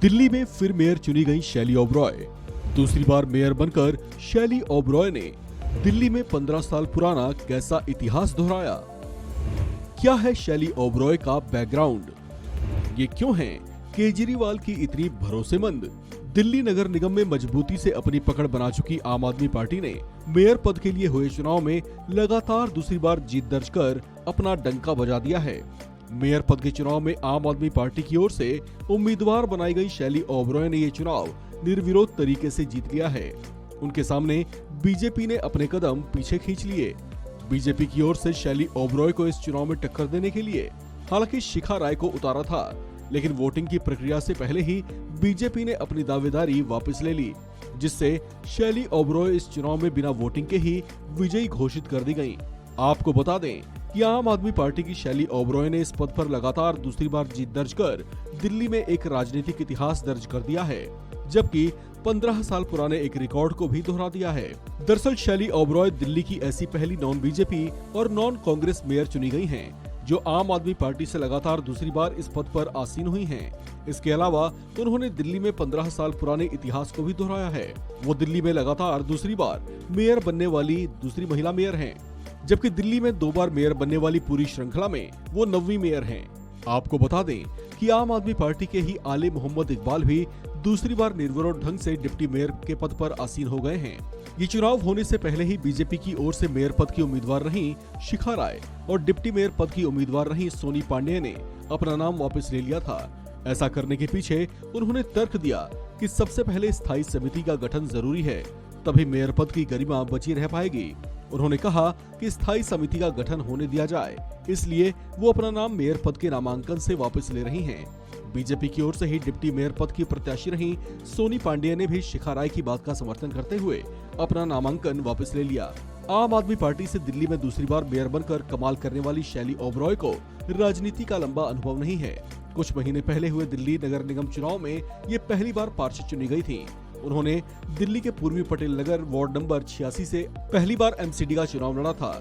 दिल्ली में फिर मेयर चुनी गई शैली ओबरॉय। दूसरी बार मेयर बनकर शैली ओबरॉय ने दिल्ली में 15 साल पुराना कैसा इतिहास दोहराया। क्या है शैली ओबरॉय का बैकग्राउंड? ये क्यों है केजरीवाल की इतनी भरोसेमंद? दिल्ली नगर निगम में मजबूती से अपनी पकड़ बना चुकी आम आदमी पार्टी ने मेयर पद के लिए हुए चुनाव में लगातार दूसरी बार जीत दर्ज कर अपना डंका बजा दिया है। मेयर पद के चुनाव में आम आदमी पार्टी की ओर से उम्मीदवार बनाई गई शैली ओबरॉय ने ये चुनाव निर्विरोध तरीके से जीत लिया है। उनके सामने बीजेपी ने अपने कदम पीछे खींच लिए। बीजेपी की ओर से शैली ओबरॉय को इस चुनाव में टक्कर देने के लिए हालांकि शिखा राय को उतारा था, लेकिन वोटिंग की प्रक्रिया से पहले ही बीजेपी ने अपनी दावेदारी वापस ले ली, जिससे शैली ओबरॉय इस चुनाव में बिना वोटिंग के ही विजयी घोषित कर दी गयी। आपको बता दें कि आम आदमी पार्टी की शैली ओबरॉय ने इस पद पर लगातार दूसरी बार जीत दर्ज कर दिल्ली में एक राजनीतिक इतिहास दर्ज कर दिया है, जबकि 15 साल पुराने एक रिकॉर्ड को भी दोहरा दिया है। दरअसल शैली ओबरॉय दिल्ली की ऐसी पहली नॉन बीजेपी और नॉन कांग्रेस मेयर चुनी गई हैं, जो आम आदमी पार्टी से लगातार दूसरी बार इस पद पर आसीन हुई हैं। इसके अलावा उन्होंने दिल्ली में 15 साल पुराने इतिहास को भी दोहराया है। वो दिल्ली में लगातार दूसरी बार मेयर बनने वाली दूसरी महिला मेयर हैं, जबकि दिल्ली में 2 बार मेयर बनने वाली पूरी श्रृंखला में वो 9वीं मेयर हैं। आपको बता दें कि आम आदमी पार्टी के ही आले मोहम्मद इकबाल भी दूसरी बार निर्विरोध ढंग से डिप्टी मेयर के पद पर आसीन हो गए हैं। ये चुनाव होने से पहले ही बीजेपी की ओर से मेयर पद की उम्मीदवार रही शिखा राय और डिप्टी मेयर पद की उम्मीदवार रही सोनी पांडेय ने अपना नाम वापस ले लिया था। ऐसा करने के पीछे उन्होंने तर्क दिया कि सबसे पहले स्थायी समिति का गठन जरूरी है, तभी मेयर पद की गरिमा बची रह पाएगी। उन्होंने कहा कि स्थायी समिति का गठन होने दिया जाए, इसलिए वो अपना नाम मेयर पद के नामांकन से वापस ले रही हैं। बीजेपी की ओर से ही डिप्टी मेयर पद की प्रत्याशी रही सोनी पांडेय ने भी शिखा राय की बात का समर्थन करते हुए अपना नामांकन वापस ले लिया। आम आदमी पार्टी से दिल्ली में दूसरी बार मेयर बनकर कमाल करने वाली शैली ओबरॉय को राजनीति का लंबा अनुभव नहीं है। कुछ महीने पहले हुए दिल्ली नगर निगम चुनाव में ये पहली बार पार्षद चुनी गई थी। उन्होंने दिल्ली के पूर्वी पटेल नगर वार्ड नंबर 86 से पहली बार एमसीडी का चुनाव लड़ा था।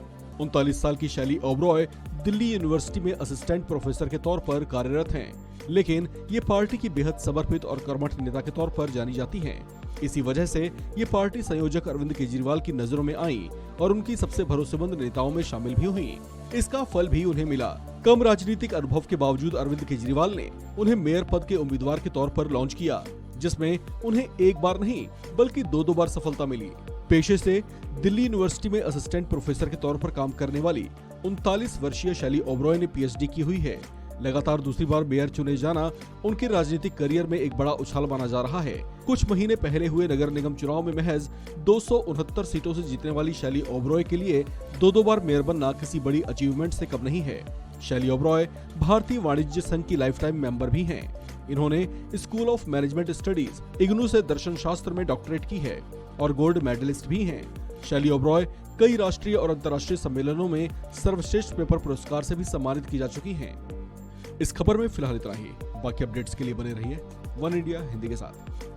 39 साल की शैली ओबरॉय दिल्ली यूनिवर्सिटी में असिस्टेंट प्रोफेसर के तौर पर कार्यरत हैं, लेकिन ये पार्टी की बेहद समर्पित और कर्मठ नेता के तौर पर जानी जाती हैं। इसी वजह से ये पार्टी संयोजक अरविंद केजरीवाल की नजरों में आई और उनकी सबसे भरोसेमंद नेताओं में शामिल भी हुई। इसका फल भी उन्हें मिला। कम राजनीतिक अनुभव के बावजूद अरविंद केजरीवाल ने उन्हें मेयर पद के उम्मीदवार के तौर पर लॉन्च किया, जिसमें उन्हें एक बार नहीं बल्कि 2 बार सफलता मिली। पेशे से दिल्ली यूनिवर्सिटी में असिस्टेंट प्रोफेसर के तौर पर काम करने वाली 39 वर्षीय शैली ओबरॉय ने पीएचडी की हुई है। लगातार दूसरी बार मेयर चुने जाना उनके राजनीतिक करियर में एक बड़ा उछाल माना जा रहा है। कुछ महीने पहले हुए नगर निगम चुनाव में महज 269 सीटों से जीतने वाली शैली ओबरॉय के लिए 2 बार मेयर बनना किसी बड़ी अचीवमेंट से कम नहीं है। शैली ओबरॉय भारतीय वाणिज्य संघ की लाइफटाइम मेंबर भी हैं। इन्होंने school of management studies IGNOU से दर्शन शास्त्र में डॉक्टरेट की है और गोल्ड मेडलिस्ट भी हैं। शैली ओबरॉय कई राष्ट्रीय और अंतर्राष्ट्रीय सम्मेलनों में सर्वश्रेष्ठ पेपर पुरस्कार से भी सम्मानित की जा चुकी हैं। इस खबर में फिलहाल इतना ही। बाकी अपडेट्स के लिए बने रहिए वन इंडिया हिंदी के साथ।